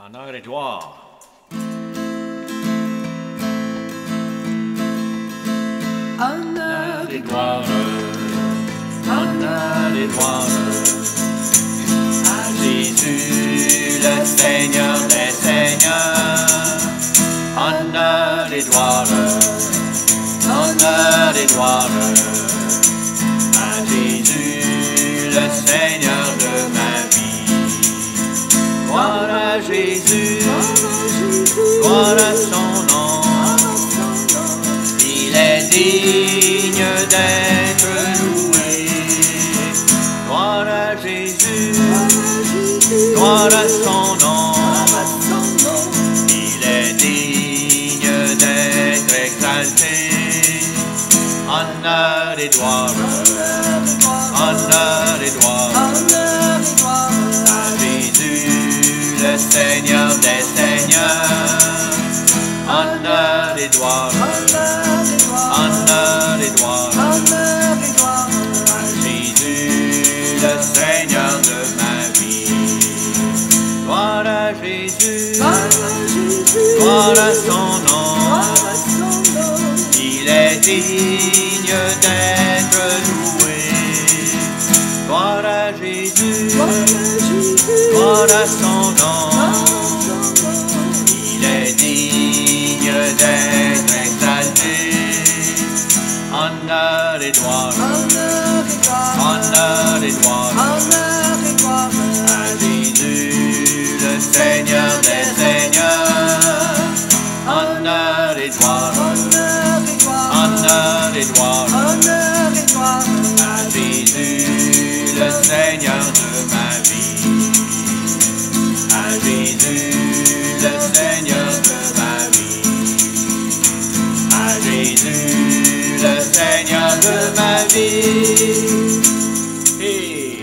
Honneur et gloire. Honneur Et gloire, honneur et gloire à Jésus, le Seigneur des Seigneurs. Honneur et gloire, honneur et gloire à Jésus, le Seigneur de ma vie. Gloire à Jésus, gloire à son nom. Il est digne d'être loué. Gloire à Jésus, gloire à son nom. Il est digne d'être exalté. Honneur et gloire, honneur et gloire à Jésus, le Seigneur des Seigneurs. Honneur et gloire, honneur et gloire à Jésus, le Seigneur de ma vie. Gloire à Jésus, gloire à son nom. Il est digne d'être loué. Gloire à Jésus, gloire à son nom. Il est digne d'être exalté. Honneur et gloire, honneur et gloire à Jésus, le Seigneur des Seigneurs. Honneur et gloire, honneur et gloire à Jésus, le Seigneur de ma vie. À Jésus, le Seigneur de ma vie. À Jésus, le Seigneur de ma vie. Et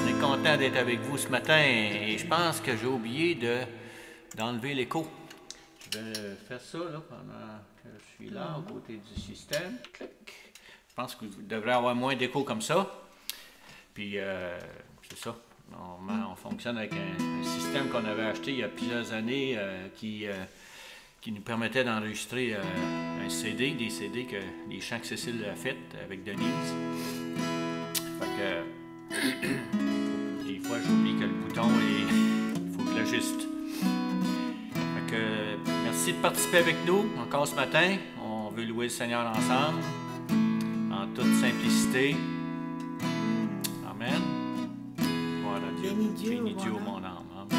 on est content d'être avec vous ce matin et je pense que j'ai oublié d'enlever l'écho. Je vais faire ça là, pendant que je suis là, aux côtés du système. Clic. Je pense que vous devrez avoir moins d'écho comme ça. Puis, c'est ça. On fonctionne avec un système qu'on avait acheté il y a plusieurs années qui nous permettait d'enregistrer un CD, des CD que les chants que Cécile a fait avec Denise. Fait que des fois j'oublie que le bouton il faut que je l'ajuste. Fait que merci de participer avec nous encore ce matin. On veut louer le Seigneur ensemble en toute simplicité. Amen. Bénis Dieu, mon âme. Amen.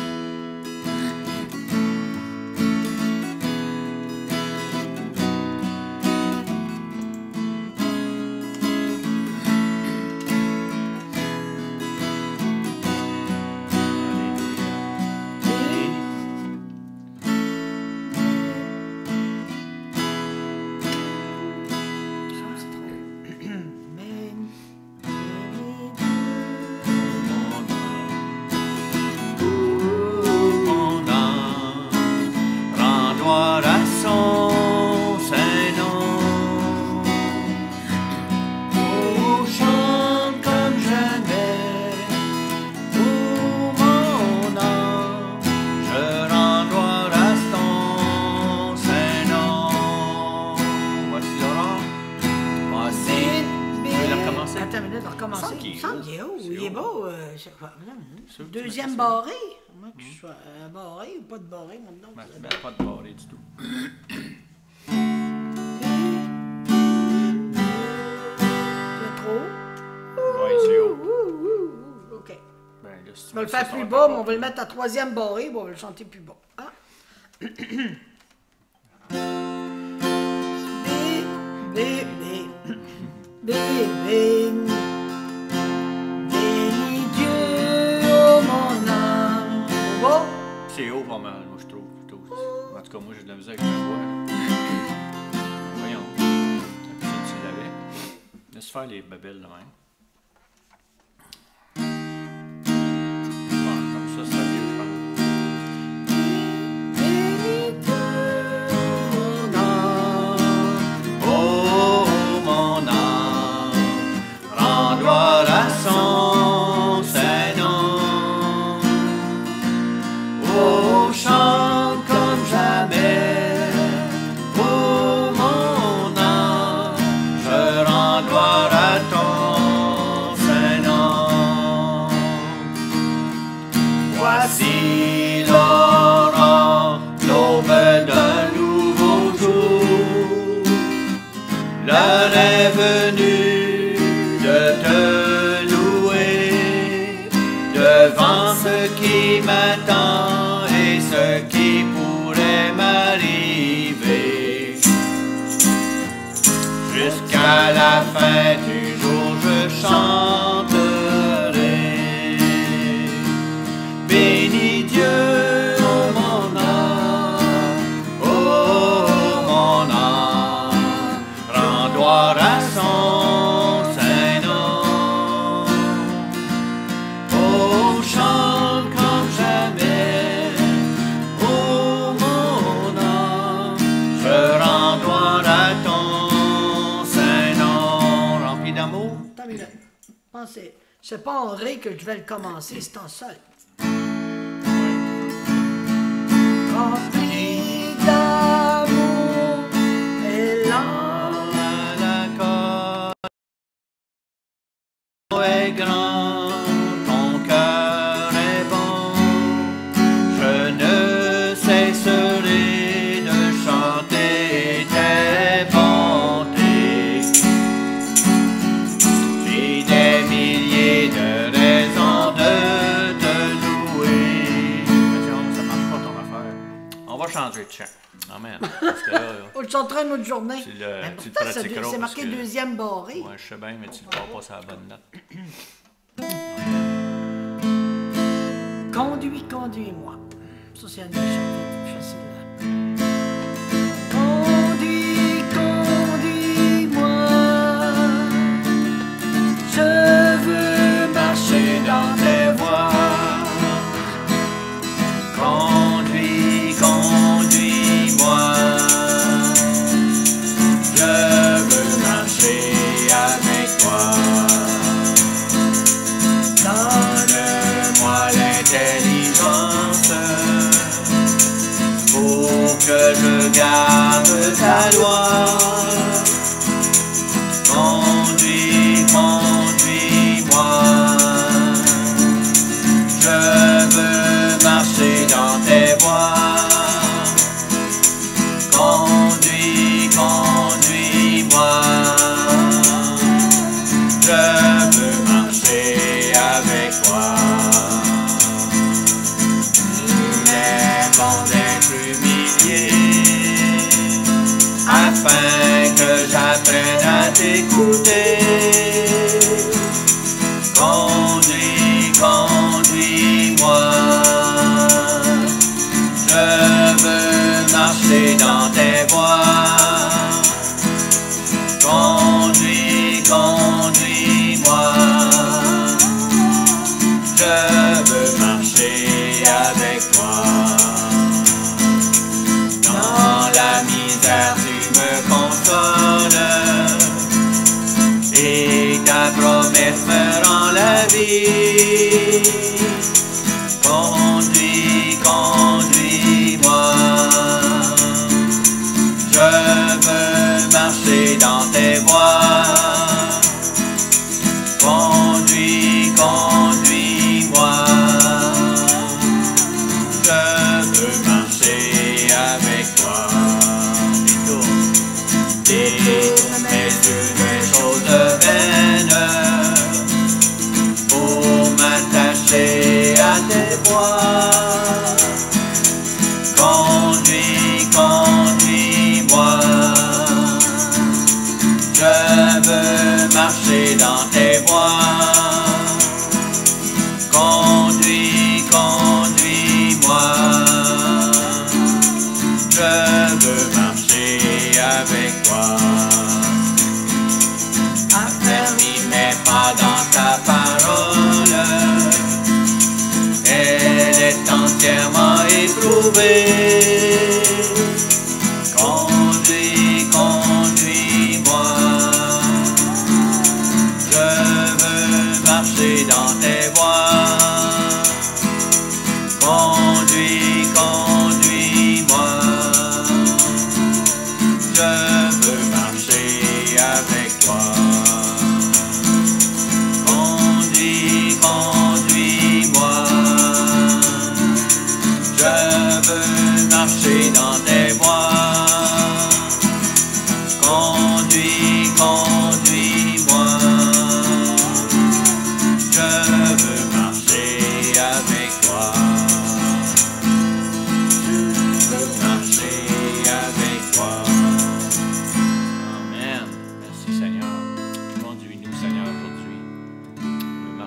Deuxième barré. Moi, que je sois barré ou pas de barré, maintenant. Pas de barré du tout. C'est trop? Oui, c'est haut. OK. Ben, là, si On va le faire plus bas, mais on va le mettre à troisième barré, on va le chanter plus bas. Ah. C'est haut pas mal, moi je trouve. En tout cas, moi j'ai de la misère avec ma voix. Voyons. Si tu l'avais. Laisse faire les babelles de même. Bon, comme ça, c'est mieux, je pense. Oh, mon âme, rends gloire à son Saint-Nom. Oh, chante te louer devant ce qui m'attend et ce qui pourrait m'arriver. Jusqu'à la fin du jour, je chanterai. Bénis Dieu, oh mon âme, oh mon âme, rends gloire à son saint nom. Oh, chante comme jamais, oh mon âme, je rends gloire à ton saint nom. Rempli d'amour. Attends une minute. Pensez, c'est pas en ré que je vais le commencer, c'est en sol. Rempli d'amour et l'âme est grand, ton cœur est bon, je ne cesserai de chanter tes bontés. J'ai des milliers de raisons de te louer. Ça marche pas ton affaire. On va changer de chant. Amen. Parce que là, on le chantera une autre journée. tu Mais le pourtant, pratiqueras c'est marqué parce que- deuxième barré. Ouais, je sais bien, mais tu ne pars pas sur la bonne note. Conduis, conduis-moi. Ça, c'est un des chants facile. Conduis, conduis-moi. Je veux marcher dans tes voies. Conduis, conduis-moi. Je veux marcher avec toi. Donne-moi l'intelligence pour que je garde ta loi. Conduis, conduis-moi. Je veux marcher dans tes voies. Conduis, conduis-moi. Je veux marcher avec toi. Il est bon d'être humilié afin que j'apprenne à t'écouter. Conduis, conduis-moi. Je veux marcher dans tes voies. Conduis, conduis-moi. Je veux marcher avec toi. Dans la misère, tu me consoles et ta promesse me rend la vie. Conduis, conduis-moi. Je veux marcher dans tes voies. Conduis, conduis-moi. Je veux marcher avec toi. Détourne mes yeux des choses vaines pour m'attacher à tes voies. Conduis, conduis-moi. Je veux marcher dans tes voies. Conduis, conduis-moi. Je veux marcher avec toi. Affermis mes pas dans ta parole. Elle est entièrement éprouvée. Conduis, conduis-moi. Je veux marcher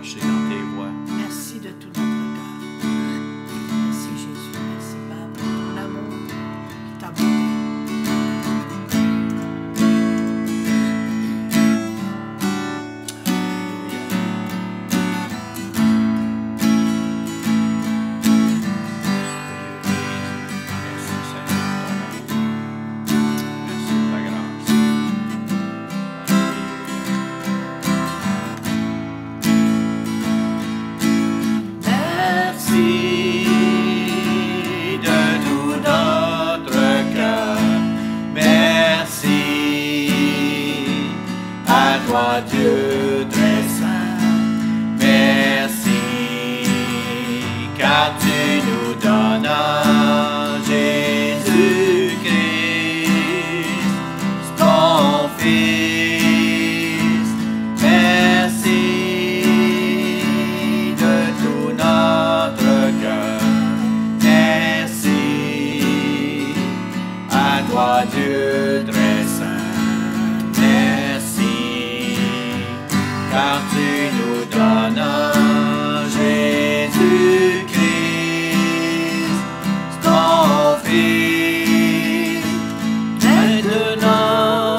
relâcher dans tes voies. Merci de tout notre cœur. Merci Jésus, merci Père pour ton amour et ta bonté. Dieu très saint, merci, car tu nous donnes Jésus-Christ, ton Fils. Merci de tout notre cœur. Merci à toi, Dieu très saint. Car tu nous donnes Jésus-Christ, ton Fils. Maintenant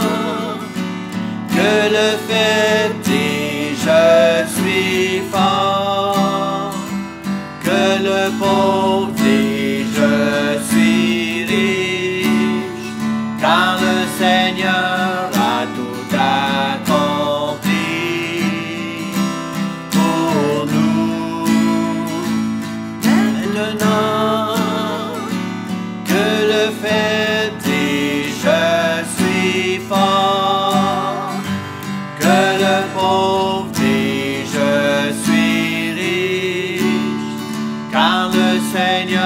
que le fait dit, je suis fort, que le pauvre dit, je suis riche, car le Seigneur a tout accompli. Que le fait dit, je suis fort, que le pauvre dit, je suis riche, car le Seigneur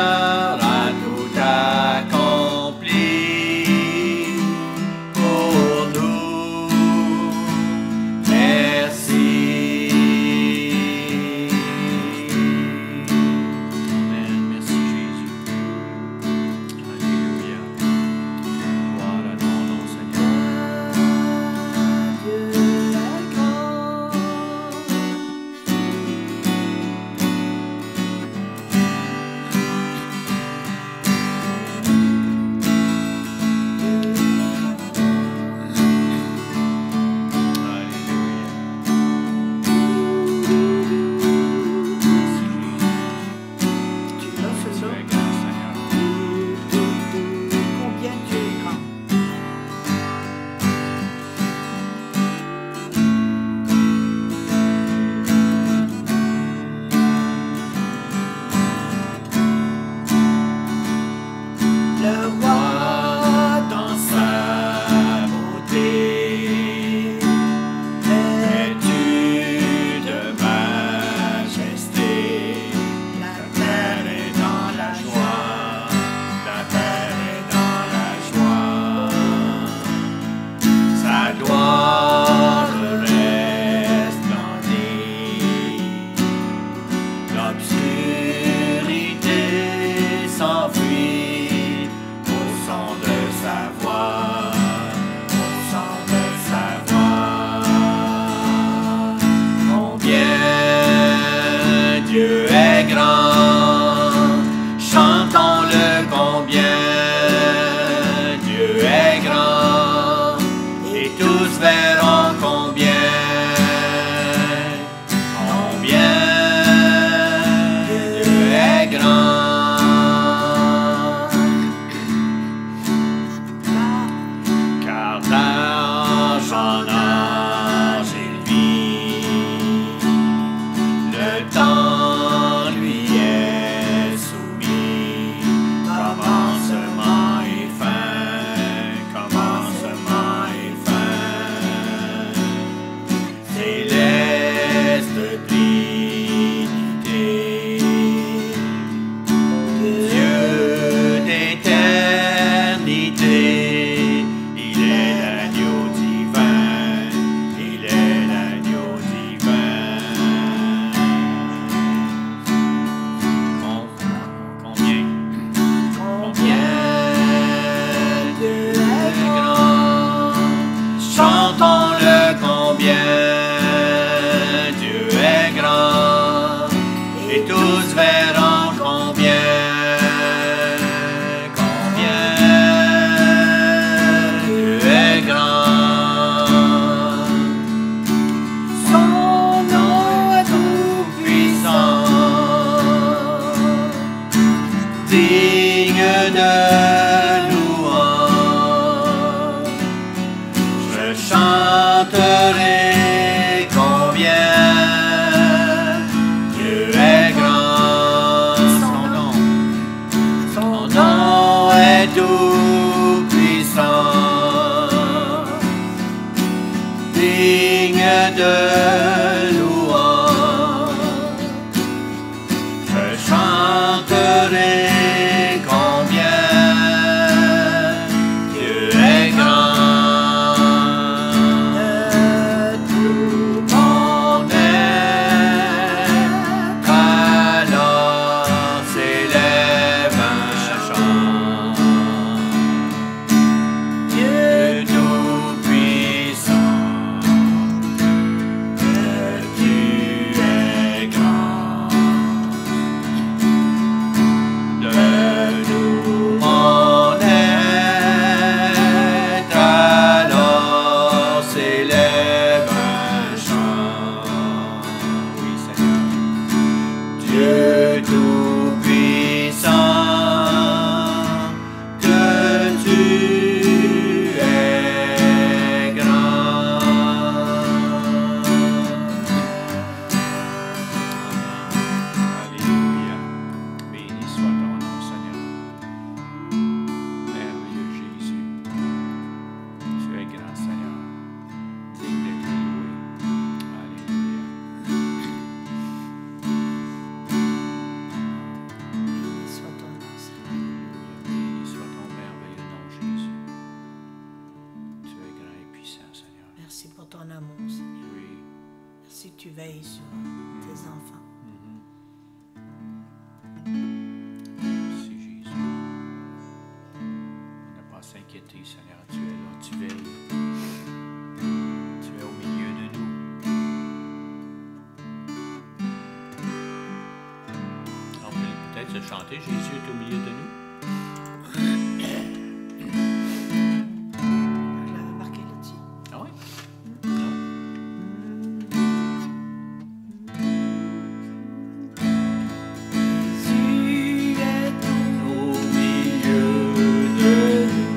tous verront combien Dieu est grand. Son nom est tout puissant, digne de louange. Je chanterai combien Dieu est grand. Son nom est tout puissant, digne de louange. Je chanterai combien Dieu est grand. De tout mon être, alors s'élève un chant. Dieu tout-puissant, que tu es grand. De tout mon être, alors s'élève un chant. Oui, Seigneur. Dieu tout-puissant, que tu es grand. Alléluia. Béni soit ton nom, Seigneur. Merveilleux Jésus. Tu es grand, Seigneur. Digne d'être loué. Alléluia. Béni soit ton nom, Seigneur. Béni soit ton merveilleux nom, Jésus. Tu es grand et puissant, Seigneur. Merci pour ton amour, Seigneur. Oui. Merci que tu veilles sur tes enfants. Merci, Jésus. On n'a pas à s'inquiéter, Seigneur. Tu es là, tu veilles. Tu es au milieu de nous. On peut peut-être se chanter, Jésus est au milieu de nous. Je l'avais marqué là-dessus. Ah oui? Jésus est Au milieu de nous,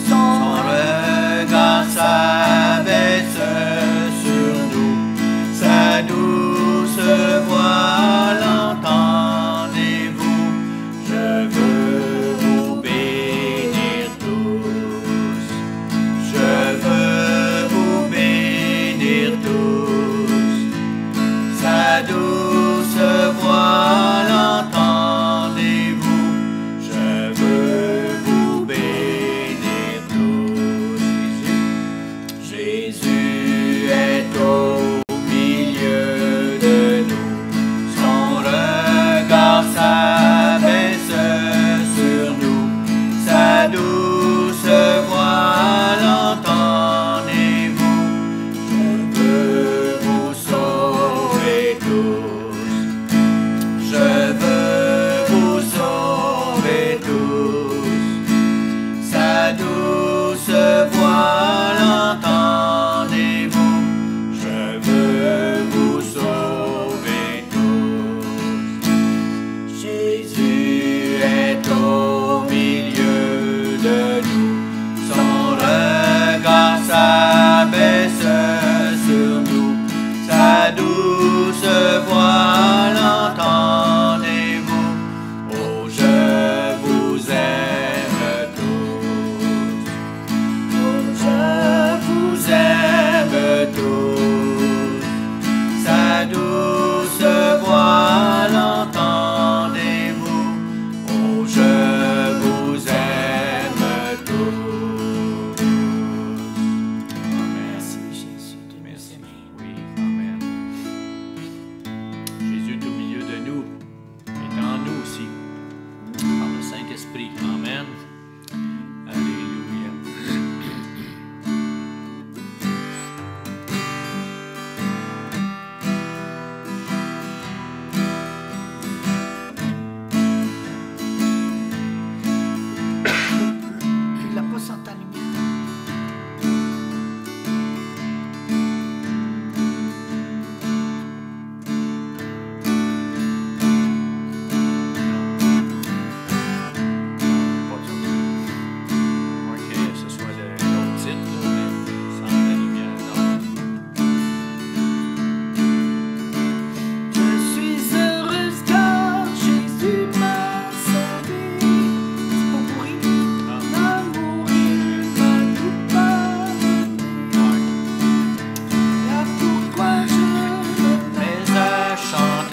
son regard s'abaisse sur nous, sa douce voix l'entendez-vous? Je veux vous bénir tous, je veux vous bénir tous, sa douce voix l'entendez-vous? Je veux vous bénir tous. Jésus est au milieu de nous, son regard s'abaisse sur nous, sa douce voix l'entendez-vous? Je veux vous sauver tous.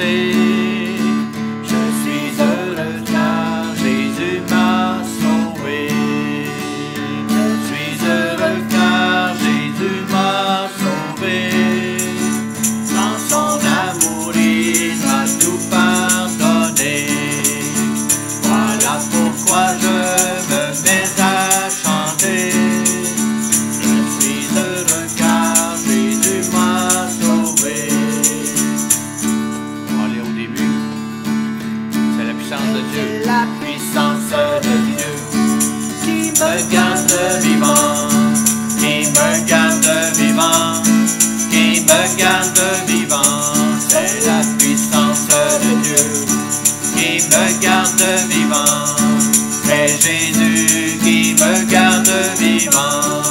chanter. Je suis heureux car Jésus m'a sauvé. Je suis heureux car Jésus m'a sauvé. Dans son amour il m'a tout pardonné. Voilà pourquoi je me mets à chanter. Je suis heureux car Jésus m'a sauvé. On va aller au début. C'est la puissance de Dieu. C'est la Puissance de Dieu qui me garde vivant, qui me garde vivant, qui me garde vivant. C'est la puissance de Dieu qui me garde vivant. C'est Jésus qui me garde vivant.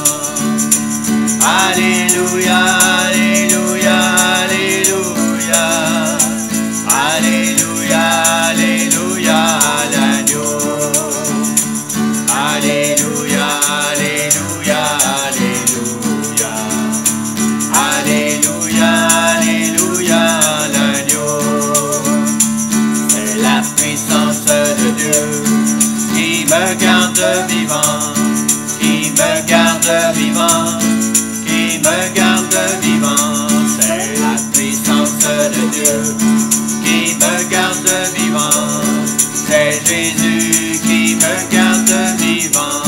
Alléluia, alléluia, alléluia. Alléluia, alléluia, à l'agneau. Alléluia, alléluia, alléluia. Alléluia, alléluia, à l'agneau. C'est la puissance de Dieu qui me garde vivant, qui me garde vivant, qui me garde vivant. C'est la puissance de Dieu qui me garde vivant. C'est Jésus qui me garde vivant.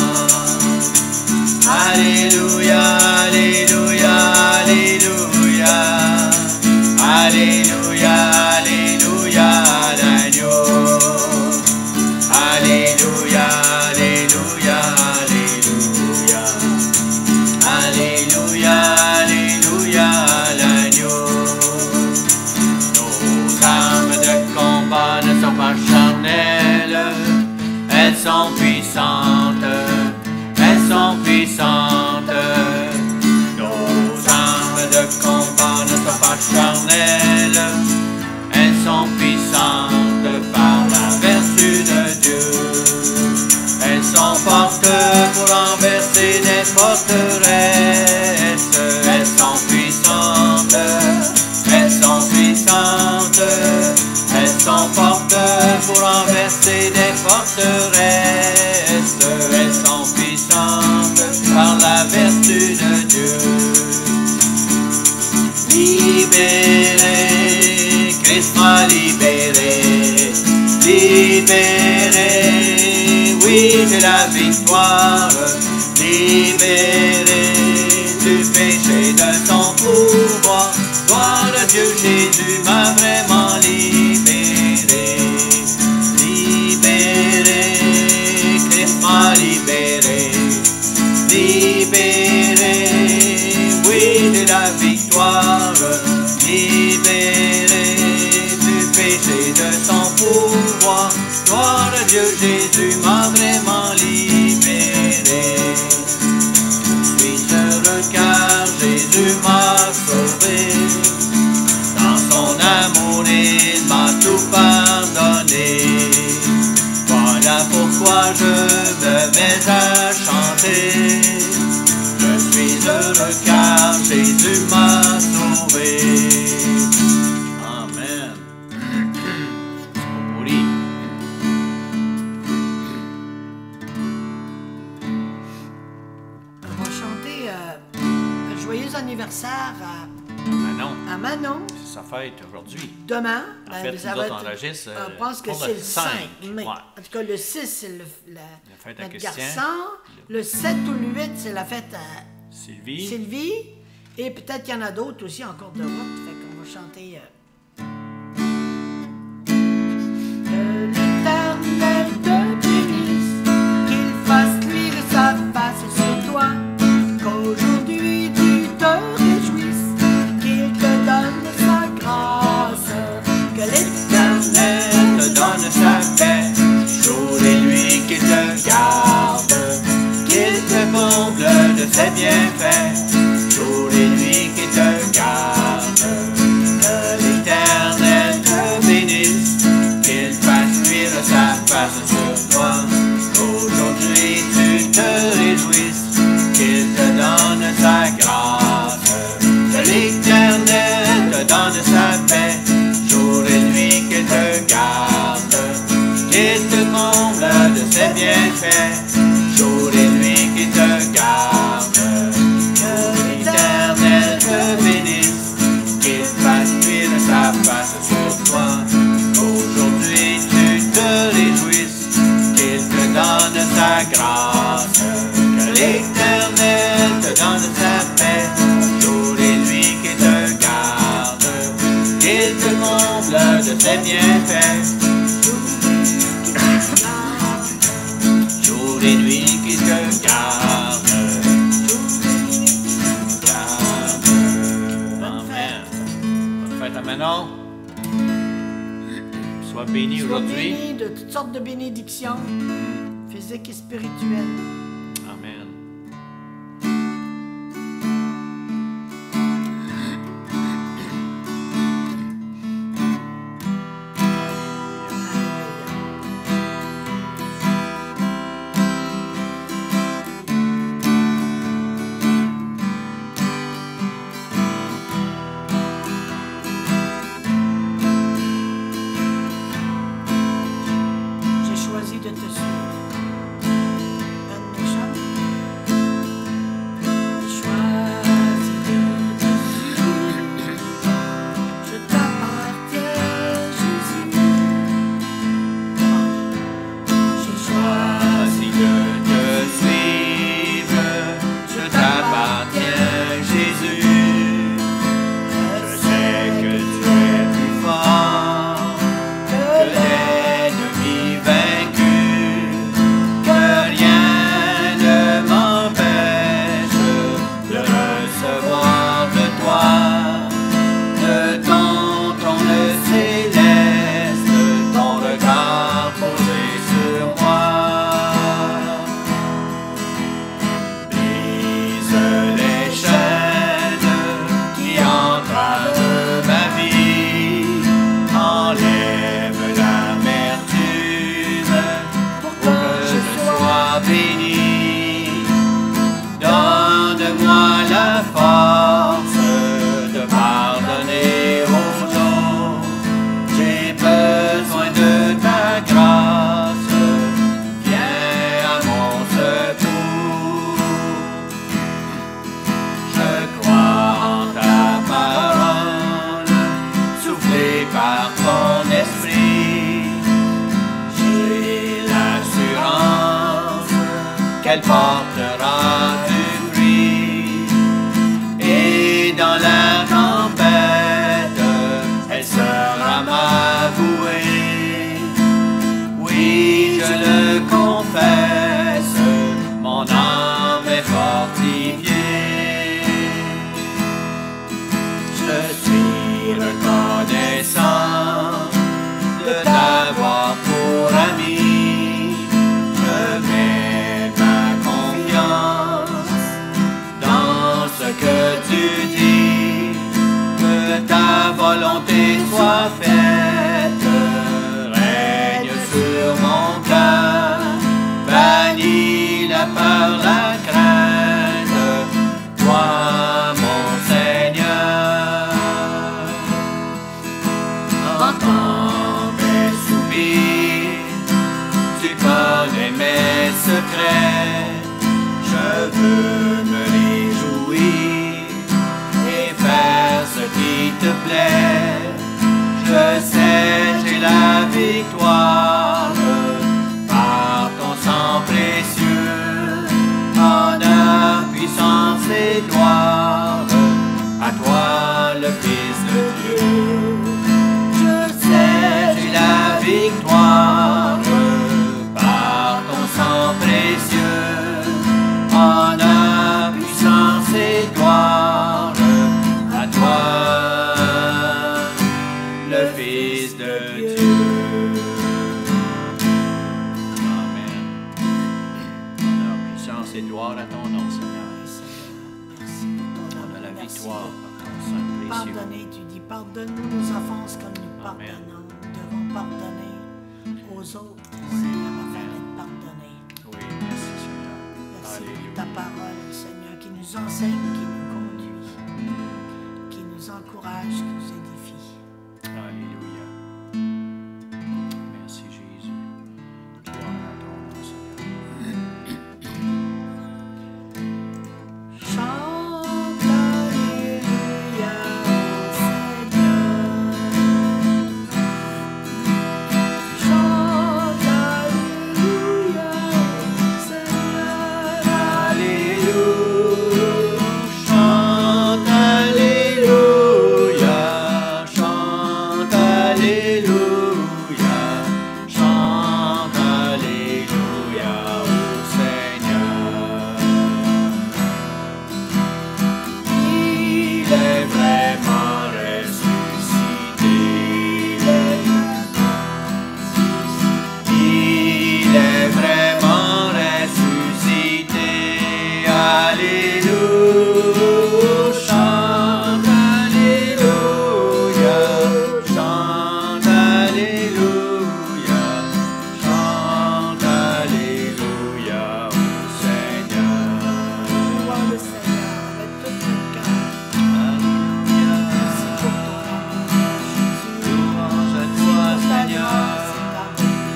Alléluia, alléluia, alléluia. Alléluia, alléluia, à l'agneau. Alléluia, alléluia, alléluia. Alléluia, alléluia, à l'agneau. Nos armes de combat ne sont pas charnelles, elles sont puissantes, elles sont puissantes. Nos armes de combat ne sont pas charnelles, elles sont puissantes par la vertu de Dieu. Elles sont fortes pour renverser des forteresses. Elles sont puissantes, elles sont puissantes. Elles sont fortes pour renverser des forteresses. Elles sont puissantes par la vertu de Dieu. Libéré, Christ m'a libéré. Libéré, oui, j'ai la victoire. Libéré du péché, de son pouvoir. Gloire à Dieu, Jésus m'a vraiment libéré. Libéré, Christ m'a libéré. Libéré, oui, j'ai la victoire. Libéré du péché, de son pouvoir. Gloire à Dieu, Jésus m'a vraiment libéré. Je suis heureux car Jésus m'a sauvé. Dans son amour, il m'a tout pardonné. Voilà pourquoi je me mets à chanter. Je suis heureux car Jésus m'a sauvé. Amen. On va chanter un joyeux anniversaire à Manon. C'est sa fête aujourd'hui. Demain. En fait, nous autres, on enregistre je pense que c'est le 5 mai. Ouais. En tout cas, le 6, c'est la fête à notre Christian. garçon. Le 7 ou le 8, c'est la fête à Sylvie. Et peut-être qu'il y en a d'autres aussi en cours de route. Fait qu'on va chanter... Que l'Éternel te bénisse, qu'il fasse luire sa face sur toi, qu'aujourd'hui tu te réjouisses, qu'il te donne sa grâce, que l'Éternel te donne sa paix, jour et nuit qu'il te garde, qu'il te comble de ses bienfaits, jour et nuit qu'il te garde, que l'Éternel te bénisse, qu'il fasse luire sa face sur toi, qu'aujourd'hui tu te réjouisses, qu'il te donne sa grâce, que l'Éternel te donne sa paix, jour et nuit ses bienfaits, jour et nuit qui te garde. Que l'Éternel te bénisse, qu'il fasse luire sa face sur toi. Aujourd'hui tu te réjouisses, qu'il te donne sa grâce. Que l'Éternel te donne sa paix, jour et nuit qui te garde. Qu'il te comble de ses bienfaits, jour et nuit qui te garde. Amen. Bonne fête à Manon. Sois béni aujourd'hui. Sois béni de toutes sortes de bénédictions, physiques et spirituelles. Amen. J'ai choisi de te suivre. Donne mes chants. J'ai choisi de te suivre. Je t'appartiens, Jésus. J'ai choisi Choisis de te suivre, je t'appartiens, Jésus. Je sais que tu es plus fort que l'ennemi vaincu, que rien ne m'empêche de recevoir de toi, de ton trône céleste, ton regard posé sur moi. Brise les chaînes qui entravent ma vie, enlève l'amertume pour que je sois béni. Donne-moi la force de pardonner aux autres. J'ai besoin de ta grâce, viens à mon secours. Je crois en ta parole, soufflée par ton esprit. J'ai l'assurance qu'elle portera du fruit. Et dans la tempête, elle sera ma bouée. Oui, je le confesse, mon âme est fortifiée. Je suis reconnaissant de t'avoir pour ami. Je mets ma confiance dans ce que tu dis. Que ta volonté soit faite, règne sur mon cœur. Bannis la peur, la crainte, toi mon Seigneur. Entends mes soupirs, tu connais mes secrets. Je veux me réjouir et faire ce qui te plaît. Je sais, j'ai la victoire par ton sang précieux. Honneur, puissance et gloire à toi le Fils de Dieu. Je sais, j'ai la victoire par ton sang précieux. Honneur, puissance et gloire à toi le Fils de Dieu. Amen. Honneur, puissance et gloire à ton nom, Seigneur. Merci pour ton On amour. a la Merci victoire pour par ton sang précieux. pardonner. Tu dis, pardonne-nous nos offenses comme nous Amen. pardonnons. Nous devons pardonner aux autres, Seigneur, afin d'être pardonnés. Oui, merci Seigneur. Merci pour Alléluia. ta parole, Seigneur, qui nous enseigne, qui nous conduit, qui nous encourage, qui nous édifie. Alléluia. Merci Jésus. Gloire à ton nom, Seigneur. Alléluia, chante Alléluia au Seigneur. Il est vraiment ressuscité. Il est vraiment ressuscité. Alléluia, chante Alléluia, chante Alléluia, chante Alléluia au Seigneur. Louons le Seigneur avec tout notre cœur. Alléluia, Merci pour ton amour, Jésus. louange à toi, Seigneur.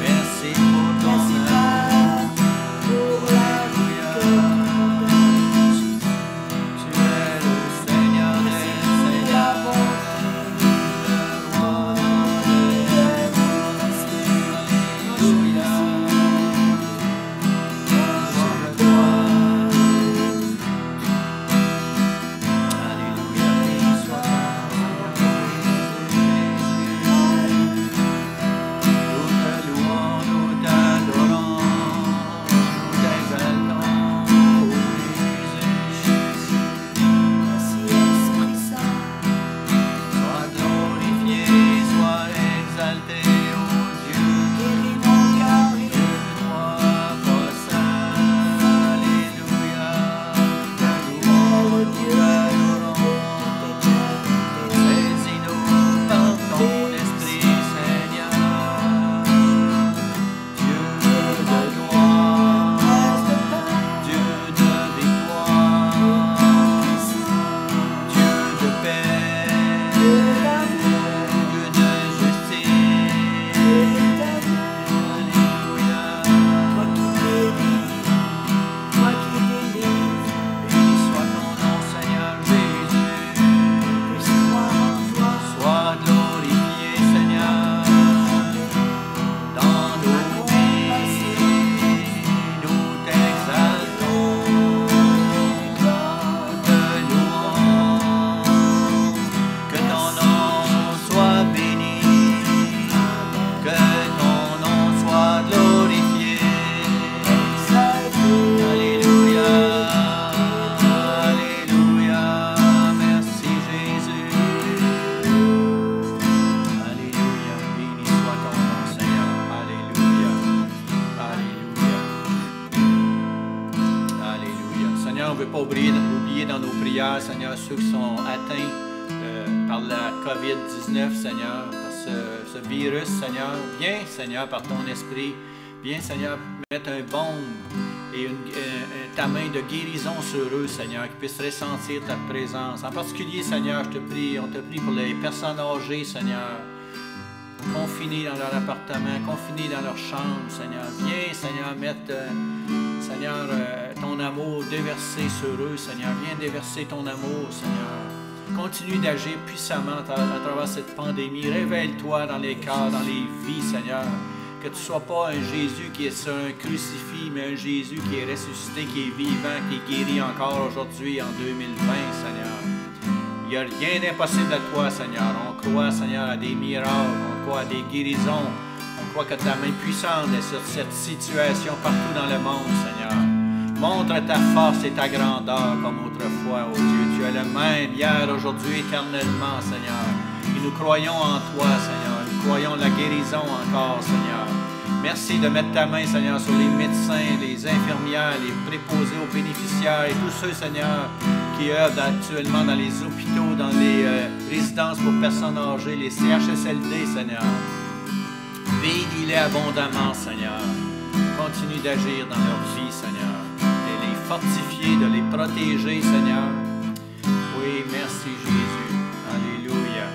Merci pour ton Merci, amour. Père, pour la vie que tu nous donnes, Jésus. Tu es le Seigneur des Merci pour la Seigneurs, bonté, le roi Alléluia, béni soit ton Nous te louons, nous t'adorons, nous t'exaltons, ô Jésus. Merci, Esprit Saint. Sois glorifié, sois exalté, ô Dieu. Guéris mon cœur et Dieu toi, saint, alléluia. Nous louons, nous t'adorons. Saisis-nous par ton esprit, Seigneur. Dieu de gloire, Dieu de victoire, Dieu de paix, Dieu de justice. Alléluia. Toi qui guéris, toi qui délivres, Béni soit ton nom, Seigneur Jésus. puisse croire en toi. Sois glorifié, Seigneur, dans nos vies. Nous t'exaltons, nous te louons. Que ton nom soit béni, que ton nom soit glorifié. Alléluia, Alléluia, merci Jésus. Alléluia, béni soit ton nom, Seigneur. Alléluia, Alléluia. Alléluia. Seigneur, on ne veut pas oublier dans nos prières, Seigneur, ceux qui sont atteints par la COVID-19, Seigneur, par ce virus, Seigneur. Viens, Seigneur, par ton esprit. Viens, Seigneur, mettre un baume et ta main de guérison sur eux, Seigneur, qu'ils puissent ressentir ta présence. En particulier, Seigneur, je te prie, on te prie pour les personnes âgées, Seigneur, confinés dans leur appartement, confinés dans leur chambre, Seigneur. Viens, Seigneur, mettre, Seigneur, ton amour déversé sur eux, Seigneur. Viens déverser ton amour, Seigneur. Continue d'agir puissamment à travers cette pandémie. Révèle-toi dans les cœurs, dans les vies, Seigneur. Que tu ne sois pas un Jésus qui est sur un crucifix, mais un Jésus qui est ressuscité, qui est vivant, qui guérit encore aujourd'hui en 2020, Seigneur. Il n'y a rien d'impossible à toi, Seigneur. On croit, Seigneur, à des miracles, on croit à des guérisons. On croit que ta main puissante est sur cette situation partout dans le monde, Seigneur. Montre ta force et ta grandeur comme autrefois, ô Dieu. Tu es le même hier, aujourd'hui, éternellement, Seigneur. Et nous croyons en toi, Seigneur. Nous croyons la guérison encore, Seigneur. Merci de mettre ta main, Seigneur, sur les médecins, les infirmières, les préposés aux bénéficiaires et tous ceux, Seigneur, qui œuvrent actuellement dans les hôpitaux, dans les résidences pour personnes âgées, les CHSLD, Seigneur. Bénis-les abondamment, Seigneur. Continue d'agir dans leur vie, Seigneur. De les fortifier, de les protéger, Seigneur. Oui, merci, Jésus. Alléluia.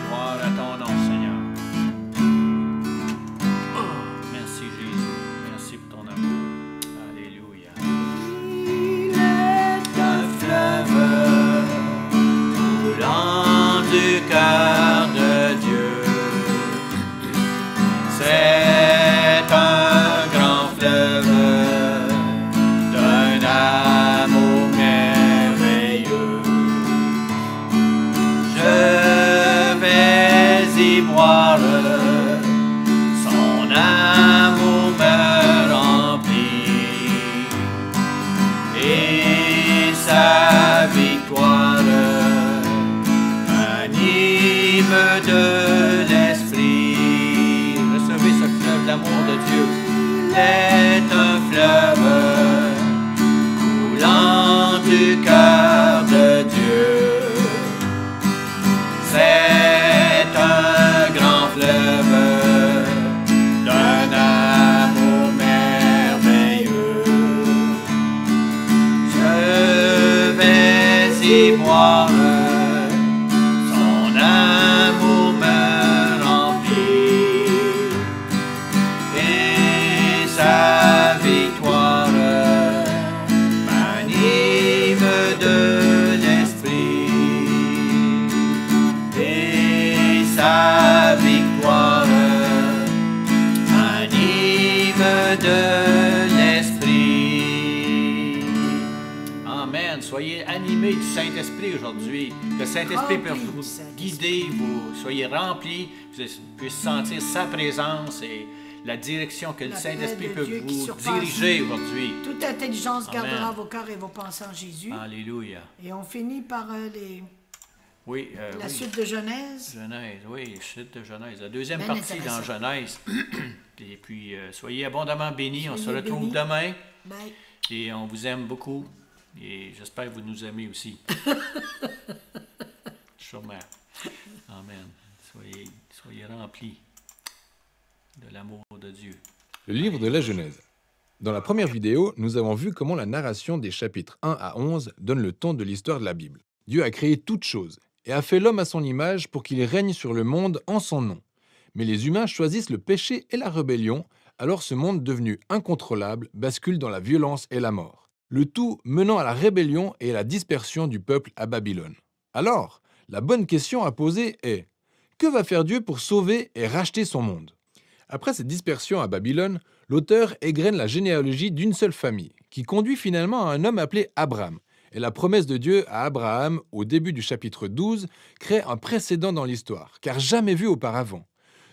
Gloire à ton nom, Seigneur. Merci, Jésus. Merci pour ton amour. Alléluia. Il est un Fleuve coulant du cœur de Dieu. C'est un grand fleuve d'un amour merveilleux. victoire, son amour me remplit, et sa victoire m'anime de l'esprit. Recevez ce fleuve d'amour de Dieu, est un fleuve coulant du cœur de Dieu. C'est un grand fleuve d'un amour merveilleux. Je vais y boire, son amour me remplit, et sa victoire m'anime de l'esprit. Sa victoire m'anime de l'esprit. Amen. Soyez animés du Saint-Esprit aujourd'hui. Que le Saint-Esprit peut vous guider, vous soyez remplis, vous puissiez sentir sa présence et la direction que le Saint-Esprit peut vous diriger aujourd'hui. Toute intelligence gardera vos cœurs et vos pensées en Jésus. Alléluia. Et on finit par la suite de Genèse. Genèse, oui, suite de Genèse. La deuxième partie dans Genèse. Et puis, soyez abondamment bénis. On se retrouve demain. Bye. Et on vous aime beaucoup. Et j'espère que vous nous aimez aussi. Sûrement. Amen. Soyez remplis de l'amour de Dieu. Le livre de la Genèse. Dans la première vidéo, nous avons vu comment la narration des chapitres 1 à 11 donne le ton de l'histoire de la Bible. Dieu a créé toutes choses et a fait l'homme à son image pour qu'il règne sur le monde en son nom. Mais les humains choisissent le péché et la rébellion, alors ce monde devenu incontrôlable bascule dans la violence et la mort. Le tout menant à la rébellion et à la dispersion du peuple à Babylone. Alors, la bonne question à poser est: que va faire Dieu pour sauver et racheter son monde? Après cette dispersion à Babylone, l'auteur égrène la généalogie d'une seule famille, qui conduit finalement à un homme appelé Abraham. Et la promesse de Dieu à Abraham, au début du chapitre 12, crée un précédent dans l'histoire, car jamais vu auparavant.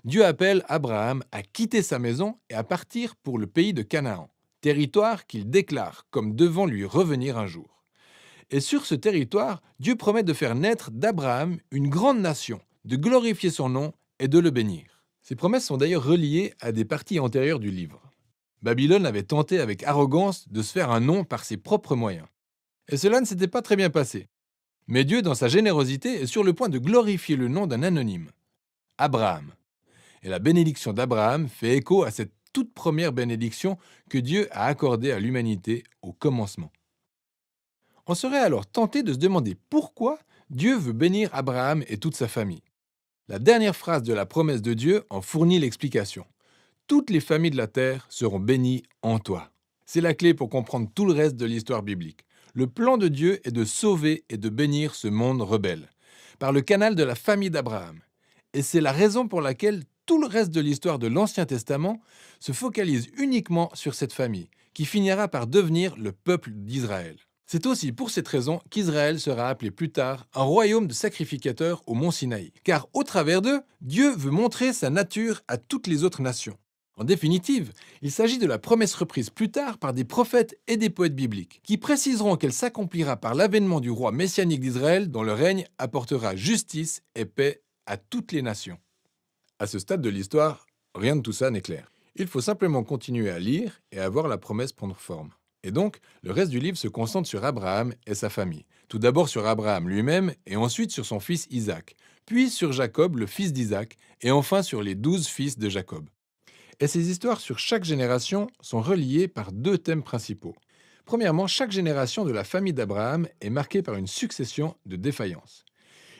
Dieu appelle Abraham à quitter sa maison et à partir pour le pays de Canaan, territoire qu'il déclare comme devant lui revenir un jour. Et sur ce territoire, Dieu promet de faire naître d'Abraham une grande nation, de glorifier son nom et de le bénir. Ces promesses sont d'ailleurs reliées à des parties antérieures du livre. Babylone avait tenté avec arrogance de se faire un nom par ses propres moyens. Et cela ne s'était pas très bien passé. Mais Dieu, dans sa générosité, est sur le point de glorifier le nom d'un anonyme, Abraham. Et la bénédiction d'Abraham fait écho à cette toute première bénédiction que Dieu a accordée à l'humanité au commencement. On serait alors tenté de se demander pourquoi Dieu veut bénir Abraham et toute sa famille. La dernière phrase de la promesse de Dieu en fournit l'explication. Toutes les familles de la terre seront bénies en toi. C'est la clé pour comprendre tout le reste de l'histoire biblique. Le plan de Dieu est de sauver et de bénir ce monde rebelle, par le canal de la famille d'Abraham. Et c'est la raison pour laquelle tout le reste de l'histoire de l'Ancien Testament se focalise uniquement sur cette famille, qui finira par devenir le peuple d'Israël. C'est aussi pour cette raison qu'Israël sera appelé plus tard un royaume de sacrificateurs au mont Sinaï, car au travers d'eux, Dieu veut montrer sa nature à toutes les autres nations. En définitive, il s'agit de la promesse reprise plus tard par des prophètes et des poètes bibliques, qui préciseront qu'elle s'accomplira par l'avènement du roi messianique d'Israël dont le règne apportera justice et paix à toutes les nations. À ce stade de l'histoire, rien de tout ça n'est clair. Il faut simplement continuer à lire et à voir la promesse prendre forme. Et donc, le reste du livre se concentre sur Abraham et sa famille. Tout d'abord sur Abraham lui-même, et ensuite sur son fils Isaac, puis sur Jacob, le fils d'Isaac, et enfin sur les 12 fils de Jacob. Et ces histoires sur chaque génération sont reliées par deux thèmes principaux. Premièrement, chaque génération de la famille d'Abraham est marquée par une succession de défaillances.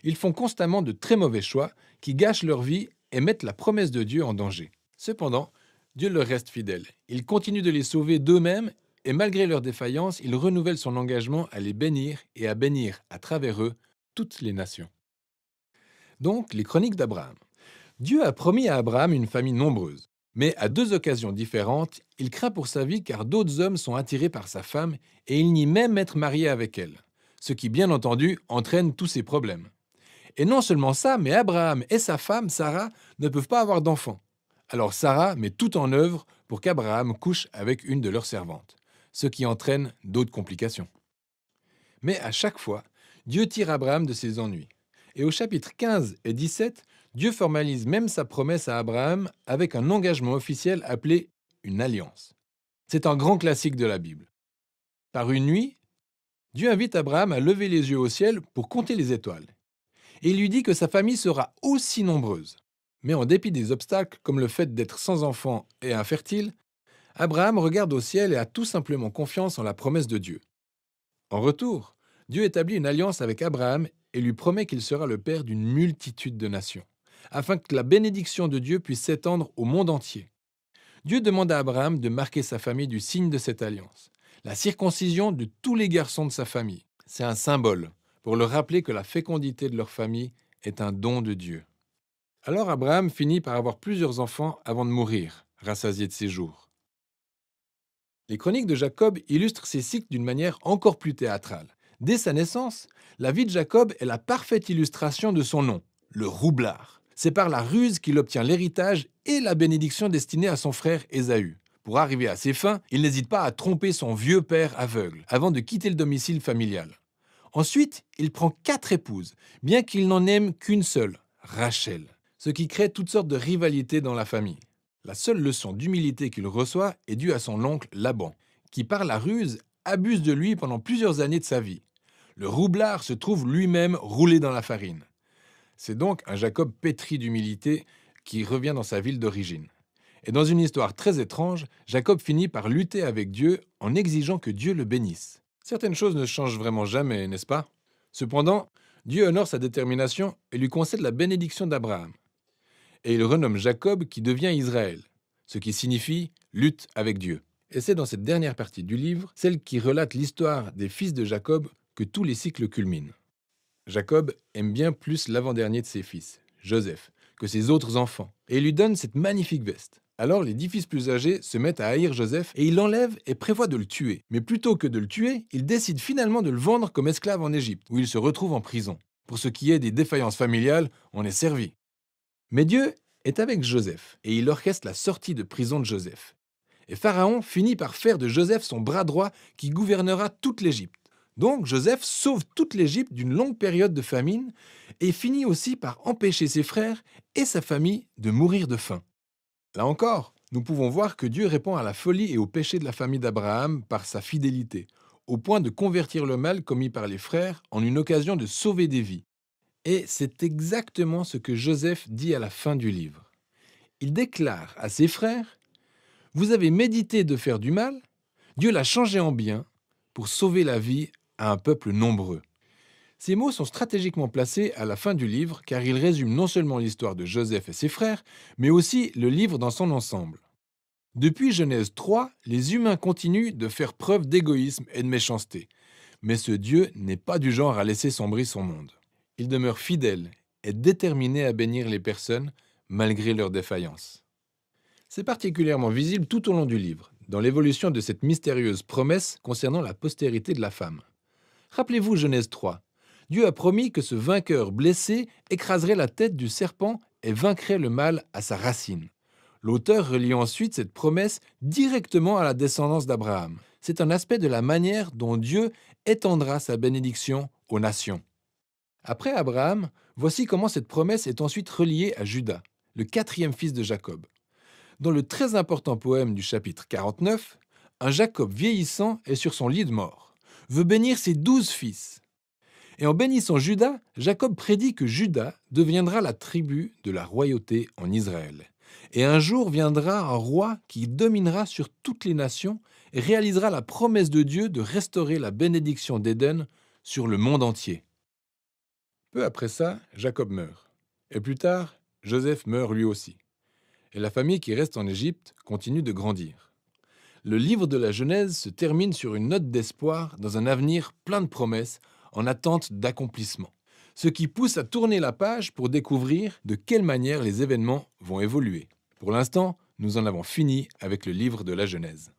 Ils font constamment de très mauvais choix qui gâchent leur vie et mettent la promesse de Dieu en danger. Cependant, Dieu leur reste fidèle. Il continue de les sauver d'eux-mêmes et malgré leurs défaillances, il renouvelle son engagement à les bénir et à bénir à travers eux toutes les nations. Donc, les chroniques d'Abraham. Dieu a promis à Abraham une famille nombreuse. Mais à deux occasions différentes, il craint pour sa vie car d'autres hommes sont attirés par sa femme et il nie même être marié avec elle, ce qui bien entendu entraîne tous ces problèmes. Et non seulement ça, mais Abraham et sa femme, Sarah, ne peuvent pas avoir d'enfants. Alors Sarah met tout en œuvre pour qu'Abraham couche avec une de leurs servantes, ce qui entraîne d'autres complications. Mais à chaque fois, Dieu tire Abraham de ses ennuis. Et au chapitre 15 et 17, Dieu formalise même sa promesse à Abraham avec un engagement officiel appelé une alliance. C'est un grand classique de la Bible. Par une nuit, Dieu invite Abraham à lever les yeux au ciel pour compter les étoiles. Et il lui dit que sa famille sera aussi nombreuse. Mais en dépit des obstacles, comme le fait d'être sans enfant et infertile, Abraham regarde au ciel et a tout simplement confiance en la promesse de Dieu. En retour, Dieu établit une alliance avec Abraham et lui promet qu'il sera le père d'une multitude de nations, afin que la bénédiction de Dieu puisse s'étendre au monde entier. Dieu demande à Abraham de marquer sa famille du signe de cette alliance, la circoncision de tous les garçons de sa famille. C'est un symbole pour leur rappeler que la fécondité de leur famille est un don de Dieu. Alors Abraham finit par avoir plusieurs enfants avant de mourir, rassasié de ses jours. Les chroniques de Jacob illustrent ces cycles d'une manière encore plus théâtrale. Dès sa naissance, la vie de Jacob est la parfaite illustration de son nom, le roublard. C'est par la ruse qu'il obtient l'héritage et la bénédiction destinée à son frère Ésaü. Pour arriver à ses fins, il n'hésite pas à tromper son vieux père aveugle avant de quitter le domicile familial. Ensuite, il prend 4 épouses, bien qu'il n'en aime qu'une seule, Rachel, ce qui crée toutes sortes de rivalités dans la famille. La seule leçon d'humilité qu'il reçoit est due à son oncle Laban, qui par la ruse abuse de lui pendant plusieurs années de sa vie. Le roublard se trouve lui-même roulé dans la farine. C'est donc un Jacob pétri d'humilité qui revient dans sa ville d'origine. Et dans une histoire très étrange, Jacob finit par lutter avec Dieu en exigeant que Dieu le bénisse. Certaines choses ne changent vraiment jamais, n'est-ce pas? Cependant, Dieu honore sa détermination et lui concède la bénédiction d'Abraham. Et il renomme Jacob qui devient Israël, ce qui signifie « lutte avec Dieu ». Et c'est dans cette dernière partie du livre, celle qui relate l'histoire des fils de Jacob, que tous les cycles culminent. Jacob aime bien plus l'avant-dernier de ses fils, Joseph, que ses autres enfants, et il lui donne cette magnifique veste. Alors les 10 fils plus âgés se mettent à haïr Joseph et il l'enlève et prévoit de le tuer. Mais plutôt que de le tuer, il décide finalement de le vendre comme esclave en Égypte, où il se retrouve en prison. Pour ce qui est des défaillances familiales, on est servi. Mais Dieu est avec Joseph et il orchestre la sortie de prison de Joseph. Et Pharaon finit par faire de Joseph son bras droit qui gouvernera toute l'Égypte. Donc Joseph sauve toute l'Égypte d'une longue période de famine et finit aussi par empêcher ses frères et sa famille de mourir de faim. Là encore, nous pouvons voir que Dieu répond à la folie et au péché de la famille d'Abraham par sa fidélité, au point de convertir le mal commis par les frères en une occasion de sauver des vies. Et c'est exactement ce que Joseph dit à la fin du livre. Il déclare à ses frères « Vous avez médité de faire du mal, Dieu l'a changé en bien pour sauver la vie à un peuple nombreux. » Ces mots sont stratégiquement placés à la fin du livre car ils résument non seulement l'histoire de Joseph et ses frères, mais aussi le livre dans son ensemble. Depuis Genèse 3, les humains continuent de faire preuve d'égoïsme et de méchanceté. Mais ce Dieu n'est pas du genre à laisser sombrer son monde. Il demeure fidèle et déterminé à bénir les personnes malgré leurs défaillances. C'est particulièrement visible tout au long du livre, dans l'évolution de cette mystérieuse promesse concernant la postérité de la femme. Rappelez-vous Genèse 3. Dieu a promis que ce vainqueur blessé écraserait la tête du serpent et vaincrait le mal à sa racine. L'auteur relie ensuite cette promesse directement à la descendance d'Abraham. C'est un aspect de la manière dont Dieu étendra sa bénédiction aux nations. Après Abraham, voici comment cette promesse est ensuite reliée à Juda, le 4e fils de Jacob. Dans le très important poème du chapitre 49, un Jacob vieillissant est sur son lit de mort, veut bénir ses 12 fils. Et en bénissant Juda, Jacob prédit que Juda deviendra la tribu de la royauté en Israël. Et un jour viendra un roi qui dominera sur toutes les nations et réalisera la promesse de Dieu de restaurer la bénédiction d'Éden sur le monde entier. Peu après ça, Jacob meurt. Et plus tard, Joseph meurt lui aussi. Et la famille qui reste en Égypte continue de grandir. Le livre de la Genèse se termine sur une note d'espoir dans un avenir plein de promesses en attente d'accomplissement. Ce qui pousse à tourner la page pour découvrir de quelle manière les événements vont évoluer. Pour l'instant, nous en avons fini avec le livre de la Genèse.